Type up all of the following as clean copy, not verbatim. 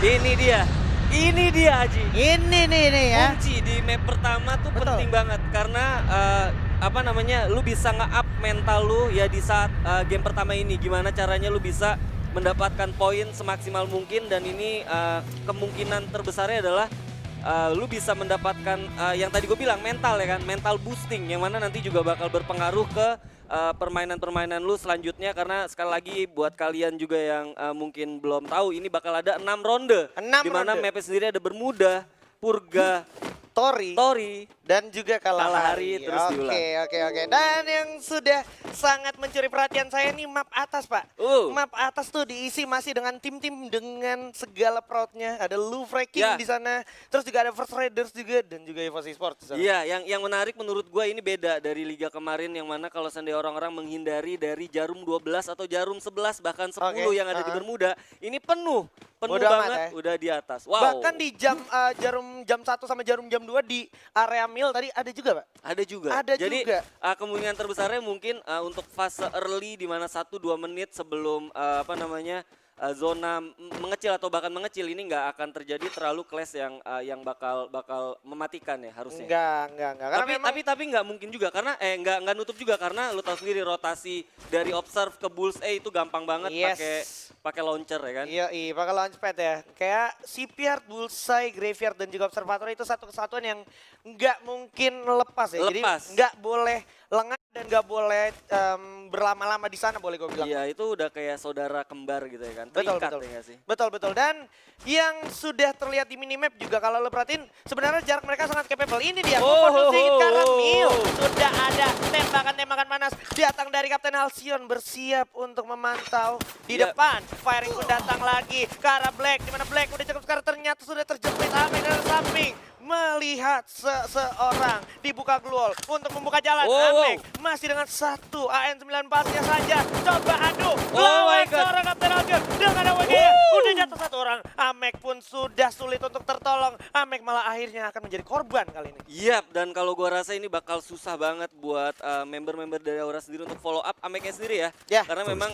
Ini dia. Ini dia Aji. Ini nih ya. Kunci di map pertama tuh Betul. penting banget karena apa namanya, lu bisa nge-up mental lu ya di saat game pertama ini. Gimana caranya lu bisa mendapatkan poin semaksimal mungkin dan ini kemungkinan terbesarnya adalah lu bisa mendapatkan yang tadi gue bilang mental ya kan, mental boosting yang mana nanti juga bakal berpengaruh ke permainan-permainan lu selanjutnya karena sekali lagi buat kalian juga yang mungkin belum tahu ini bakal ada 6 ronde. 6 di mana ronde. mapnya sendiri ada Bermuda, Purga, Tori. dan juga Kalahari terus diulang. Oke. Dan yang sudah sangat mencuri perhatian saya nih map atas, Pak. Map atas tuh diisi masih dengan tim-tim dengan segala proudnya. Ada Louvre King Ya. di sana, terus juga ada First Raiders juga dan juga EVOS Esports di sana. Iya, yang menarik menurut gue ini beda dari liga kemarin yang mana kalau seandainya orang-orang menghindari dari jarum 12 atau jarum 11 bahkan 10 Oke, yang ada di Bermuda, ini penuh Bodo amat banget ya. udah di atas. Wow. Bahkan di jarum jam 1 sama jam 2 di area mil tadi ada juga, Pak. Ada juga. Ada Jadi juga. kemungkinan terbesarnya mungkin untuk fase early di mana 1-2 menit sebelum zona mengecil atau bahkan mengecil ini nggak akan terjadi terlalu clash yang bakal mematikan ya harusnya. Enggak. Karena memang Tapi nggak mungkin juga karena nggak nutup juga karena lu tahu sendiri rotasi dari observe ke bullseye itu gampang banget pakai launcher ya kan. Iya, pakai launchpad ya. Kayak Shipyard, Bullseye, Graveyard dan juga Observatory itu satu kesatuan yang nggak mungkin lepas ya. Jadi nggak boleh lengah dan nggak boleh berlama-lama di sana boleh gue bilang. Iya, itu udah kayak saudara kembar gitu ya kan. Betul. Terikat ya nggak sih? Betul. Dan yang sudah terlihat di minimap juga kalau lo perhatiin sebenarnya jarak mereka sangat capable. Ini dia, sedikit Karamil. Sudah ada tembakan-tembakan panas datang dari Kapten Halcyon bersiap untuk memantau di depan. Firing pun datang lagi ke arah Black, di mana Black udah cukup sekarang ternyata sudah terjepit Aming dari samping. Melihat seseorang dibuka gluol untuk membuka jalan. Amek masih dengan satu AN94-nya saja. Coba adu lawan seorang Kapten Halcyon dengan AWG. Udah jatuh satu orang. Amek pun sudah sulit untuk tertolong. Amek malah akhirnya akan menjadi korban kali ini. Iya, dan kalau gua rasa ini bakal susah banget buat member-member dari Aura sendiri untuk follow up Ameknya sendiri ya. Karena memang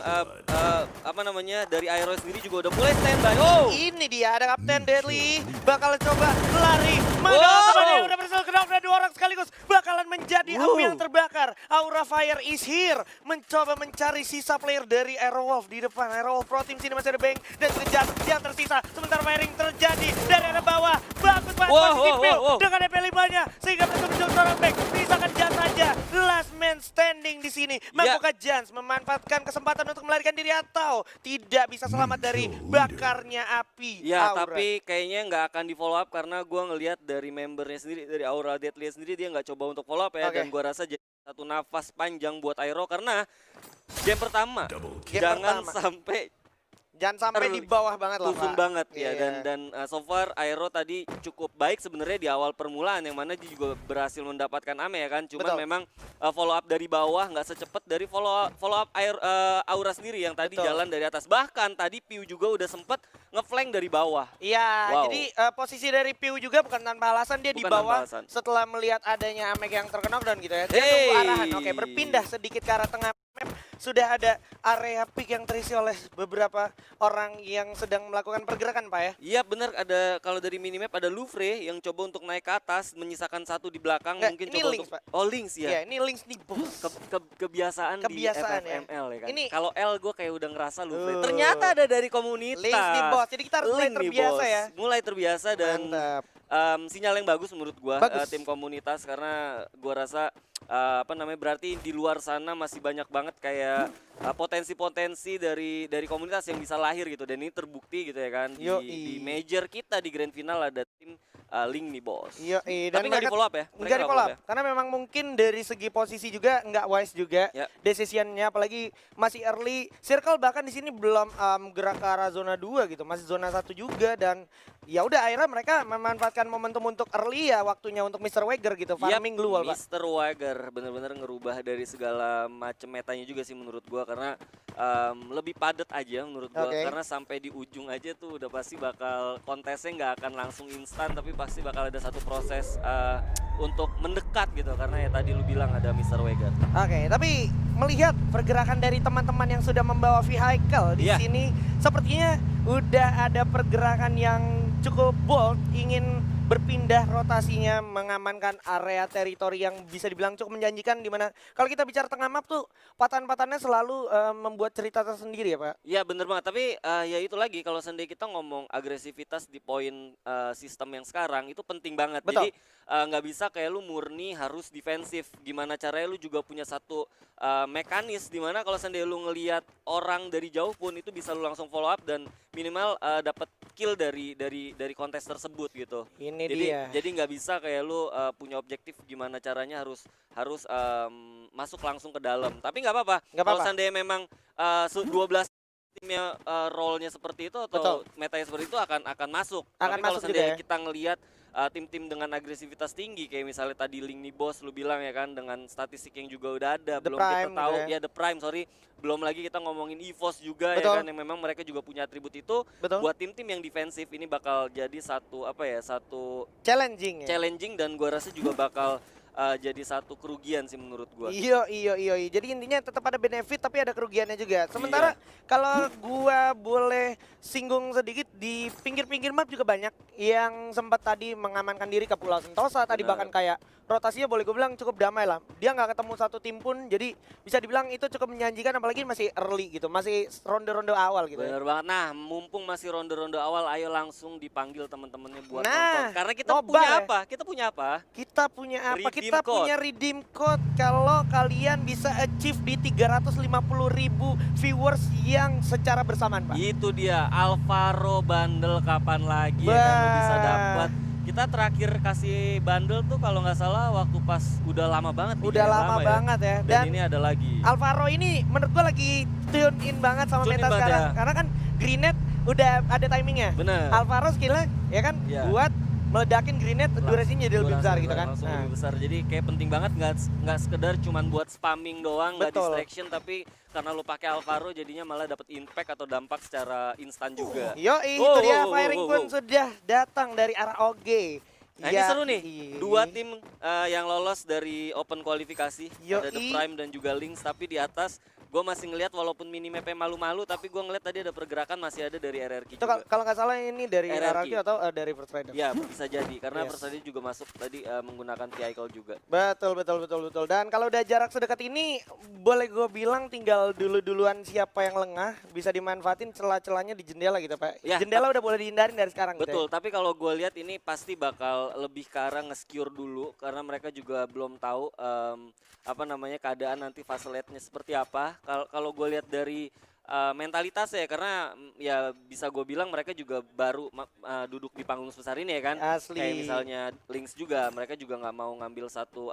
dari Aero sendiri juga udah mulai standby. Ini dia ada Kapten Deadly. Bakal coba lari. Dia udah berhasil knock dan 2 orang sekaligus bakalan menjadi api yang terbakar. Aura Fire is here. Mencoba mencari sisa player dari Aerowolf di depan. Aerowolf Pro Team sini masih ada Bang dan juga Jas yang tersisa. Sementara firing terjadi dari arah bawah. Bagus banget posisi Phil dengan EP5-nya. Sehingga berhasil menjadi seorang Bang. Misalkan Jas saja. Last man standing di sini. Membuka Jans memanfaatkan kesempatan untuk melarikan diri atau tidak bisa selamat dari bakarnya api. Ya, Aura. tapi kayaknya nggak akan di follow up karena gua ngelihat dari membernya sendiri, dari Aura Deadly sendiri dia nggak coba untuk follow up ya. Dan gua rasa jadi satu nafas panjang buat Aero karena game pertama Jangan sampai di bawah banget lah, tusun Pak. banget ya. Dan so far Aero tadi cukup baik sebenarnya di awal permulaan yang mana dia juga berhasil mendapatkan Ame ya kan. Cuman memang follow up dari bawah nggak secepat dari follow up Aura sendiri yang tadi jalan dari atas. Bahkan tadi Piu juga udah sempet ngeflank dari bawah. Iya, jadi posisi dari Piu juga bukan tanpa alasan dia di bawah setelah melihat adanya Amek yang terkena down gitu ya. Dia tunggu arahan. Oke, berpindah sedikit ke arah tengah map. Sudah ada area pick yang terisi oleh beberapa orang yang sedang melakukan pergerakan, Pak ya. Iya benar, ada kalau dari minimap ada Louvre yang coba untuk naik ke atas menyisakan satu di belakang. Mungkin ini coba Lynx, untuk Pak. Lynx ya. Iya, ini Lynx nih, bos. Kebiasaan di FFML ya kan. Kalau L gue kayak udah ngerasa Louvre. Ternyata ada dari komunitas. Lynx nih, bos. Jadi kita harus mulai terbiasa ya. Mulai terbiasa dan sinyal yang bagus menurut gua tim komunitas karena gua rasa berarti di luar sana masih banyak banget kayak potensi-potensi dari komunitas yang bisa lahir gitu dan ini terbukti gitu ya kan di major kita di grand final ada tim Link nih bos. Tapi nggak di follow up ya? Nggak di follow up karena memang mungkin dari segi posisi juga nggak wise juga decisionnya apalagi masih early circle bahkan di sini belum gerak ke arah zona 2 gitu masih zona 1 juga dan ya udah akhirnya mereka memanfaatkan momentum untuk early ya waktunya untuk Mr. Wager gitu farming glual Pak. Mr. Wager bener-bener ngerubah dari segala macam metanya juga sih menurut gua karena lebih padat aja menurut gua Oke. karena sampai di ujung aja tuh udah pasti bakal kontesnya nggak akan langsung instan tapi pasti bakal ada satu proses untuk mendekat gitu karena ya tadi lu bilang ada Mr. Vega. Oke, tapi melihat pergerakan dari teman-teman yang sudah membawa vehicle di Iya. sini, sepertinya udah ada pergerakan yang cukup bold, ingin berpindah rotasinya, mengamankan area teritori yang bisa dibilang cukup menjanjikan di mana kalau kita bicara tengah map tuh patahan-patahannya selalu membuat cerita tersendiri ya Pak. Iya bener banget, tapi ya itu lagi kalau seandainya kita ngomong agresivitas di poin sistem yang sekarang itu penting banget. Betul. Jadi nggak bisa kayak lu murni harus defensif. Gimana caranya lu juga punya satu mekanis dimana kalau seandainya lu ngelihat orang dari jauh pun itu bisa lu langsung follow up dan minimal dapat kill dari kontes tersebut gitu. Ini Jadi dia. jadi nggak bisa kayak lu punya objektif gimana caranya harus masuk langsung ke dalam. Tapi nggak apa-apa. Nggak Kalau apa-apa. seandainya memang 12 timnya role-nya seperti itu atau Betul. metanya seperti itu akan masuk. Akan Tapi kalau masuk juga seandainya ya. kita ngelihat tim-tim dengan agresivitas tinggi kayak misalnya tadi Link nih bos lu bilang ya kan dengan statistik yang juga udah ada The belum kita Prime tahu gitu ya. ya The Prime sorry belum lagi kita ngomongin EVOS juga ya Betul. kan yang memang mereka juga punya atribut itu Betul. buat tim-tim yang defensif ini bakal jadi satu satu Challenging ya. challenging dan gua rasa juga bakal jadi satu kerugian sih menurut gua. Iya. Jadi intinya tetap ada benefit tapi ada kerugiannya juga. Sementara kalau gua boleh singgung sedikit di pinggir-pinggir map juga banyak yang sempat tadi mengamankan diri ke Pulau Sentosa. Tadi Benar. bahkan kayak rotasinya boleh gue bilang cukup damai lah. Dia nggak ketemu satu tim pun jadi bisa dibilang itu cukup menjanjikan apalagi masih early gitu. Masih ronde-ronde awal gitu ya. Bener banget. Nah, mumpung masih ronde-ronde awal, ayo langsung dipanggil teman-temannya buat Nah, nonton. Karena kita nobar punya ya. apa? Kita punya apa? Kita punya apa? Redeem Kita code. punya redeem code kalau kalian bisa achieve di 350.000 viewers yang secara bersamaan, Pak. Itu dia Alvaro bundle kapan lagi ya kan lu bisa Bah. dapat. Kita terakhir kasih bundle tuh kalau nggak salah waktu pas udah lama banget nih, Udah ya, lama ya. banget ya. Dan ini ada lagi. Alvaro ini menurut gua lagi tune in banget sama Tune in meta banget sekarang. ya. Karena kan Grenade udah ada timingnya. Bener. Alvaro skillnya ya kan Iya. buat meledakin Grenade durasinya jadi lebih besar gitu kan. Langsung Nah, lebih besar. Jadi kayak penting banget nggak sekedar cuman buat spamming doang, nggak Betul. distraction tapi karena lu pakai Alvaro jadinya malah dapat impact atau dampak secara instan juga. Yoi, Wow, itu dia wow, wow, firing wow, pun wow. sudah datang dari arah OG. Nah ini seru nih, Yoi. dua tim yang lolos dari open kualifikasi, ada The Yoi. Prime dan juga Lynx, tapi di atas gue masih ngelihat walaupun minimapnya malu-malu, tapi gue ngeliat tadi ada pergerakan masih ada dari RRQ Itu juga. kalau nggak salah ini dari RRQ. RRQ atau dari First Rider. Ya bisa jadi, karena Yes. First Lady juga masuk tadi menggunakan vehicle juga. Betul. Dan kalau udah jarak sedekat ini, boleh gue bilang tinggal duluan siapa yang lengah, bisa dimanfaatin celah-celahnya di jendela gitu Pak. Ya, Jendela udah boleh dihindarin dari sekarang Betul, gitu tapi kalau gue lihat ini pasti bakal lebih ke arah nge-secure dulu, karena mereka juga belum tahu keadaan nanti fase late-nya seperti apa. Kalau gue lihat dari mentalitas ya, karena ya bisa gue bilang mereka juga baru duduk di panggung sebesar ini ya kan. ya. Asli. Kayak misalnya Lynx juga, mereka juga nggak mau ngambil satu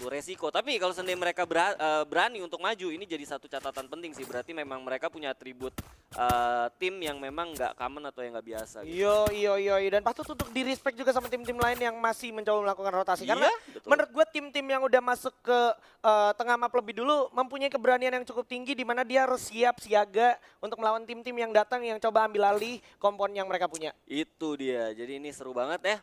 resiko. Tapi kalau seandainya mereka berani untuk maju, ini jadi satu catatan penting sih. Berarti memang mereka punya atribut tim yang memang nggak common atau yang nggak biasa. Gitu. Yo. Dan patut untuk di respect juga sama tim-tim lain yang masih mencoba melakukan rotasi. Karena betul. menurut gue tim-tim yang udah masuk ke tengah map lebih dulu mempunyai keberanian yang cukup tinggi di mana dia harus siap siaga untuk melawan tim-tim yang datang yang coba ambil alih kompon yang mereka punya. Itu dia. Jadi ini seru banget ya.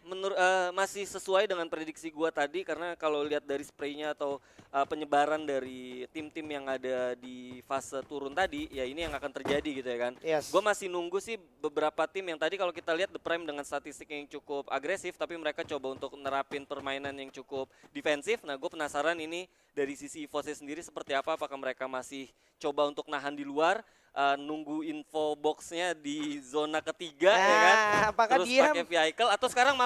Masih sesuai dengan prediksi gua tadi karena kalau lihat dari spraynya atau penyebaran dari tim-tim yang ada di fase turun tadi, ya ini yang akan terjadi gitu ya kan. Yes. Gue masih nunggu sih beberapa tim yang tadi kalau kita lihat The Prime dengan statistik yang cukup agresif, tapi mereka coba untuk nerapin permainan yang cukup defensif. Nah gue penasaran ini dari sisi EVOS sendiri seperti apa, apakah mereka masih coba untuk nahan di luar, nunggu info boxnya di zona ketiga ya kan, apakah terus dia pakai vehicle, atau sekarang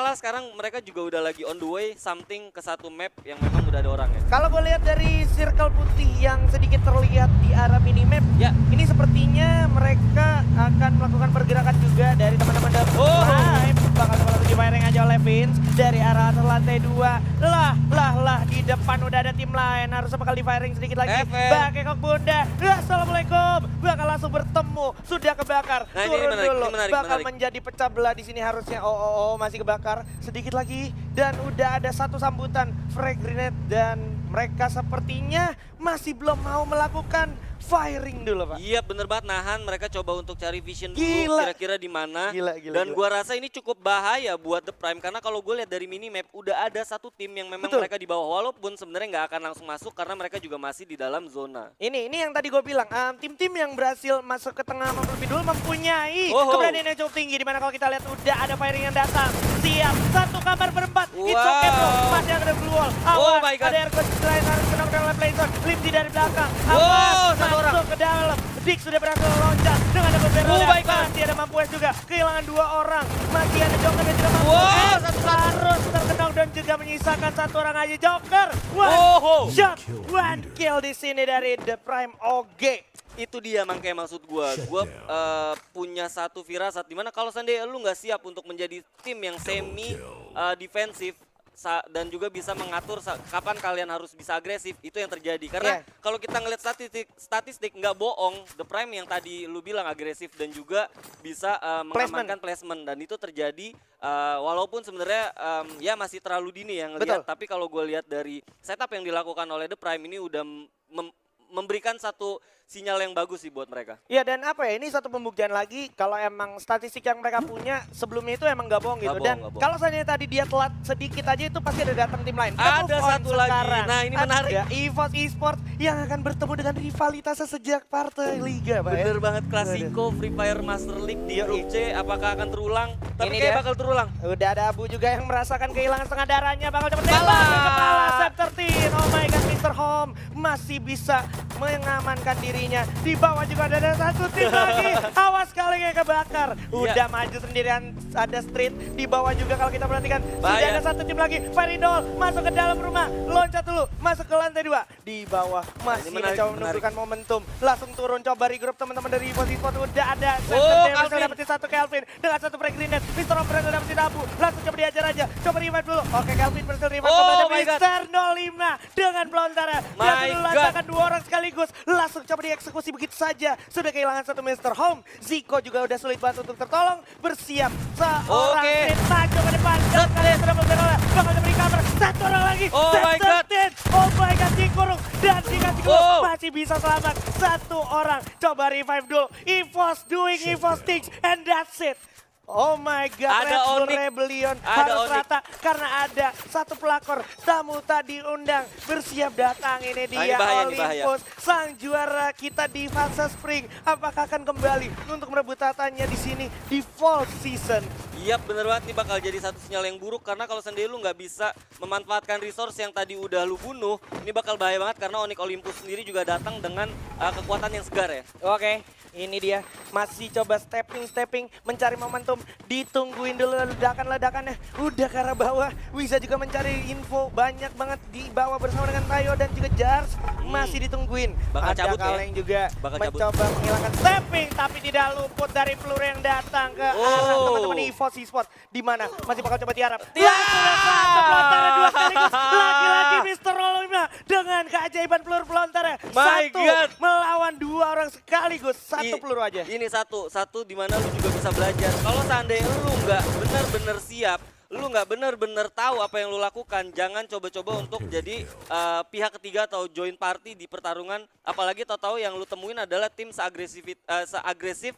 mereka juga udah lagi on the way something ke satu map yang memang udah ada orangnya. kalau gue lihat dari circle putih yang sedikit terlihat di arah minimap, Ya. ini sepertinya mereka akan melakukan pergerakan juga dari teman-teman dari Prime. Bakal salah satu firing aja oleh Vince dari arah atas lantai 2. Lah di depan udah ada tim lain, harusnya bakal di firing sedikit lagi. FM. Pakai kok bunda. Assalamualaikum. Bakal langsung bertemu, sudah kebakar. Nah, ini Turun menarik, dulu. ini menarik, Bakal menarik. menjadi pecah belah di sini harusnya. Oh, masih kebakar sedikit lagi dan udah ada satu sambutan frag grenade dan mereka sepertinya masih belum mau melakukan firing dulu, Pak. Iya bener banget, nahan, mereka coba untuk cari vision dulu Gila. kira-kira di mana. Gila. Dan gua rasa ini cukup bahaya buat The Prime karena kalau gue lihat dari minimap udah ada satu tim yang memang Betul. mereka di bawah walaupun sebenarnya nggak akan langsung masuk karena mereka juga masih di dalam zona. Ini yang tadi gue bilang, tim-tim yang berhasil masuk ke tengah lebih dulu mempunyai Oh. keberanian yang cukup tinggi. Dimana kalau kita lihat udah ada firing yang datang. Siap, satu kamar berempat. It's okay bro, masih ada blue wall. Oh Awas, my God. ada Ergon Selain harus kena dalam playzone. Limsi dari belakang. Wow, Awas, satu orang. masuk ke dalam. Dik sudah berhasil loncat dengan ada beberapa. Oh my God. Masih ada Mampues juga, kehilangan 2 orang. Masih ada Joker yang tidak mampu. Wow, satu-satu. Harus terkenal dan juga menyisakan 1 orang aja Joker. Oh. Shot, 1 kill di sini dari The Prime OG. Itu dia makanya maksud gua punya satu firasat dimana kalau seandainya lu nggak siap untuk menjadi tim yang semi defensif dan juga bisa mengatur kapan kalian harus bisa agresif, itu yang terjadi karena kalau kita ngeliat statistik nggak bohong, The Prime yang tadi lu bilang agresif dan juga bisa mengamankan placement dan itu terjadi walaupun sebenarnya ya masih terlalu dini yang ngelihat, tapi kalau gue lihat dari setup yang dilakukan oleh The Prime ini udah memberikan satu sinyal yang bagus sih buat mereka. Iya dan apa ya, ini satu pembuktian lagi kalau emang statistik yang mereka punya sebelumnya itu emang gak bohong gitu. Dan kalau seandainya tadi dia telat sedikit aja itu pasti ada datang tim lain. Ada satu lagi, nah ini menarik. Ada EVOS Esports yang akan bertemu dengan rivalitasnya sejak partai Liga, Pak. Bener banget, Klasiko Free Fire Master League di grup C, apakah akan terulang? Tapi kayak bakal terulang. Udah ada Abu juga yang merasakan kehilangan setengah darahnya, bakal cepet tembak ke kepala Set13. Oh my god, Mr. Home masih bisa mengamankan dirinya. Di bawah juga ada satu tim lagi. Awas kali yang kebakar. Udah maju sendirian, ada Street. Di bawah juga kalau kita perhatikan sudah ada satu tim lagi. Faridol masuk ke dalam rumah, loncat dulu, masuk ke lantai 2. Di bawah masih mencoba menunjukkan momentum. Langsung turun coba regroup teman-teman dari EVOS Esports. Udah ada bisa dapetin satu Kelvin dengan satu break grenade. Mr. Home berhasil dapetin Abu. Langsung coba diajar aja. Coba revive dulu. Oke, Kelvin berhasil revive kepada Mr. 05 dengan pelontarnya. Dia melantarkan 2 orang sekaligus. Langsung coba dieksekusi begitu saja. Sudah kehilangan satu Mr. Home. Zico juga udah sulit banget untuk tertolong. Bersiap seorang Street maju ke depan. Dan sudah bergerak. Bakal diberi cover. Satu orang lagi. Oh my god. Oh my god, dikurung. Dan dikasih gol. Masih bisa selamat. Satu orang. Coba revive dulu. EVOS doing EVOS things. And that's it. Oh my god, Red Bull Rebellion harus rata karena ada satu pelakor tamu tadi undang bersiap datang. Ini dia Olympus, sang juara kita di fase spring. Apakah akan kembali untuk merebut tatanya di sini di fall season? Iya bener banget, nih bakal jadi satu sinyal yang buruk karena kalau sendiri lu nggak bisa memanfaatkan resource yang tadi udah lu bunuh, ini bakal bahaya banget karena Onyx Olympus sendiri juga datang dengan kekuatan yang segar ya. Oke, ini dia masih coba stepping mencari momentum, ditungguin dulu ledakannya. Udah ke arah bawah, Wiza juga mencari info banyak banget di bawah bersama dengan Tayo dan juga Jars. Masih ditungguin. Bakal ada cabut Kaleng juga mencoba menghilangkan stepping tapi tidak luput dari peluru yang datang ke arah teman-teman EVOS Esports. Di mana masih bakal coba tiarap. Satu pelontarnya 2 sekaligus. Lagi-lagi Mr. Olima dengan keajaiban peluru pelontarnya. Satu melawan 2 orang sekaligus. Satu peluru aja. Ini satu di mana lu juga bisa belajar. Kalau seandainya lu nggak benar-benar siap, lu nggak benar-benar tahu apa yang lu lakukan, jangan coba-coba untuk jadi pihak ketiga atau join party di pertarungan. Apalagi tahu-tahu yang lu temuin adalah tim seagresif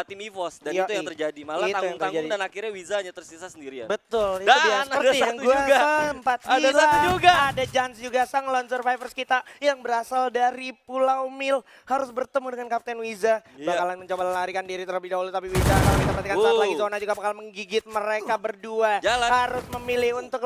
tim EVOS dan itu yang terjadi. Malah tanggung-tanggung dan akhirnya Wiza hanya tersisa sendirian. Betul, itu dia seperti yang gue sempat ada satu juga. Ada Jans juga, sang lone survivors kita yang berasal dari Pulau Mil harus bertemu dengan Kapten Wiza. Bakalan mencoba melarikan diri terlebih dahulu, tapi Wiza kalau kita perhatikan saat lagi zona juga bakal menggigit mereka berdua. Harus memilih untuk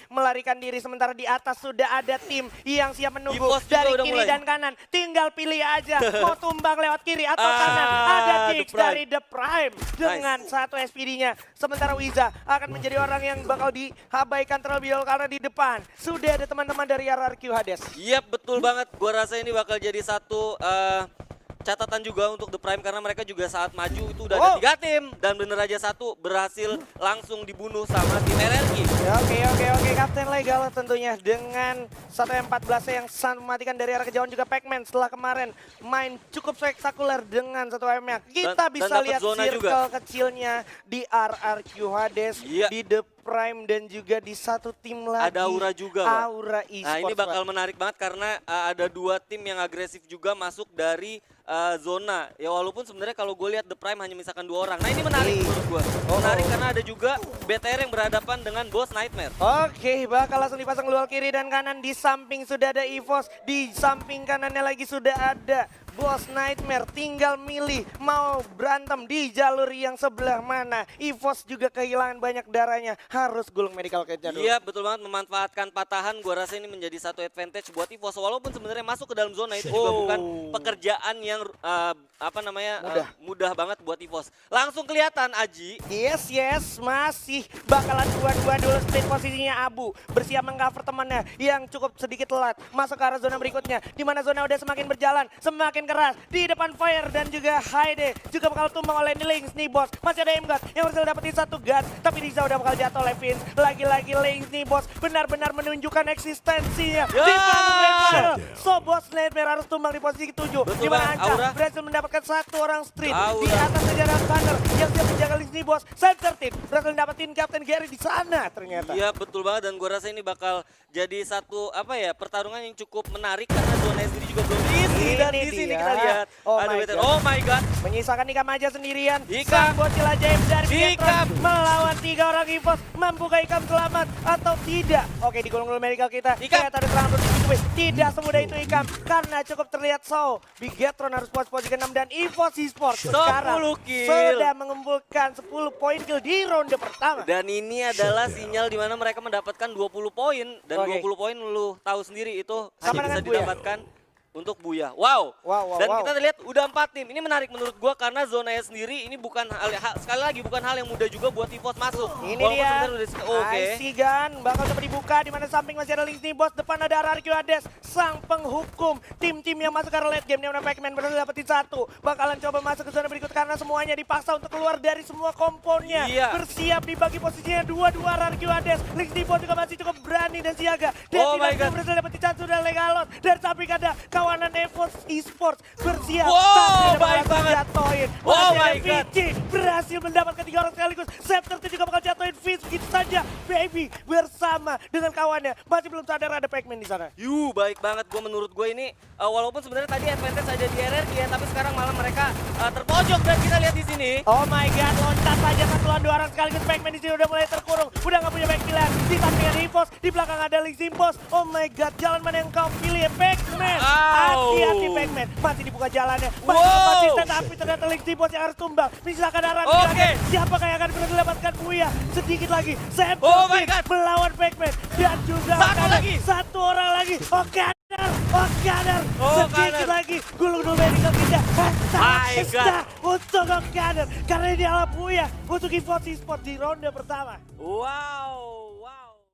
melarikan diri, sementara di atas sudah ada tim yang siap menunggu dari kiri dan kanan. Tinggal pilih aja mau tumbang lewat kiri atau kanan. Ada Dix dari The Prime dengan satu SPD-nya. Sementara Wiza akan menjadi orang yang bakal diabaikan terlebih dahulu karena di depan sudah ada teman-teman dari RRQ Hades. Iya betul banget. Gua rasa ini bakal jadi satu catatan juga untuk The Prime karena mereka juga saat maju itu udah ada 3 tim dan bener aja satu berhasil langsung dibunuh sama tim RRQ. Ya, oke, Kapten Legal tentunya dengan 1M14 yang sangat mematikan dari arah kejauhan juga Pac-Man setelah kemarin main cukup spektakuler dengan 1M-nya. Kita bisa dapet lihat zona circle juga kecilnya di RRQ Hades, Iya. di The Prime dan juga di satu tim lagi. Ada Aura juga, Pak. Aura Esports. Nah ini bakal Pak. menarik banget karena ada 2 tim yang agresif juga masuk dari zona. Ya walaupun sebenarnya kalau gue lihat The Prime hanya misalkan 2 orang. Nah ini menarik menurut gue. Menarik karena ada juga BTR yang berhadapan dengan Boss Nightmare. Oke, bakal langsung dipasang luar kiri dan kanan. Di samping sudah ada EVOS, di samping kanannya lagi sudah ada Boss Nightmare. Tinggal milih mau berantem di jalur yang sebelah mana. EVOS juga kehilangan banyak darahnya, harus gulung medical kit-nya dulu. Iya betul banget, memanfaatkan patahan. Gua rasa ini menjadi satu advantage buat EVOS. Walaupun sebenarnya masuk ke dalam zona itu juga bukan pekerjaan yang mudah banget buat EVOS. Langsung kelihatan Aji. Yes, masih bakalan 2-2 dulu split posisinya Abu. Bersiap mengcover temannya yang cukup sedikit telat. Masuk ke arah zona berikutnya, di mana zona udah semakin berjalan, semakin keras. Di depan Fire dan juga Haide juga bakal tumbang oleh Lynx nih bos. Masih ada M-God yang berhasil dapetin 1 gun, tapi Riza udah bakal jatuh oleh Vince. Lagi-lagi Lynx nih bos, benar-benar menunjukkan eksistensinya. Di level. So Boss Nightmare harus tumbang di posisi 7. Di mana banget, Aura. Anca berhasil mendapatkan 1 orang street. Di Aura. atas sejarah Thunder yang siap menjaga Lynx nih bos. Sentertin berhasil dapetin Captain Gary di sana ternyata. Iya betul banget dan gue rasa ini bakal jadi satu pertarungan yang cukup menarik karena zona sendiri juga belum diisi dan Ini di sini dia. kita lihat Oh ada my BTR. God. Oh my god. Menyisakan Ikam aja sendirian. Ikam. Sang bocil ajaib dari Ikam. Bigetron melawan 3 orang EVOS. Mampukah Ikam selamat atau tidak? Oke, digulung dulu medical kita. Ikam. Ternyata ada serangan bertubi-tubi. Tidak semudah itu Ikam karena cukup terlihat Bigetron harus puas posisi ke-6 dan EVOS Esports 10 sekarang kill. sudah mengumpulkan 10 poin kill di ronde pertama. Dan ini adalah sinyal di mana mereka mendapatkan 20 poin dan Oke. 20 poin lu tahu sendiri itu Sama hanya bisa dengan Buya. didapatkan untuk Buya. Wow. Dan kita lihat udah 4 tim. Ini menarik menurut gua karena zonanya sendiri ini bukan sekali lagi bukan hal yang mudah juga buat EVOS masuk. Ini Walaupun dia. sebenarnya oke. IC Gun bakal coba dibuka di mana samping masih ada Lynx nih bos. Depan ada RRQ Hades, sang penghukum. Tim-tim yang masuk ke arah late game di mana Pac-Man berhasil dapetin 1. Bakalan coba masuk ke zona berikut karena semuanya dipaksa untuk keluar dari semua komponnya. Iya. Bersiap dibagi posisinya 2-2 RRQ Hades. Lynx nih bos juga masih cukup berani dan siaga. Dan Oh my God. berhasil dapetin 1 dan Legalot. Dan samping ada kawanan EVOS Esports bersiap. Wow, Tapi baik bakal banget. jatuhin. Oh Masih my ada God. VG berhasil mendapatkan 3 orang sekaligus. Scepter juga bakal jatuhin Fizz begitu saja. Baby bersama dengan kawannya. Masih belum sadar ada Pac-Man di sana. Baik banget. Menurut gue ini walaupun sebenarnya tadi advantage ada di RRQ ya, tapi sekarang malah mereka terpojok dan kita lihat di sini. Oh my god, loncat saja 1 lawan 2 orang sekaligus. Pac-Man di sini udah mulai terkurung. Udah nggak punya back pilihan. Di samping ada EVOS, di belakang ada Lynx Impos. Oh my god, jalan mana yang kau pilih ya Pac-Man? Hati-hati Pac-Man. Masih dibuka jalannya. Masih konsisten tapi ternyata Lynx Impos yang harus tumbang. Misalkan arah siapa yang akan mendapatkan Buya? Sedikit lagi. Sam melawan Pac-Man dan juga satu orang lagi. Gunner. Sedikit lagi. Gulung dulu medical kita. Untuk Gunner. Karena ini adalah Buya untuk EVOS Esports di ronde pertama. Wow.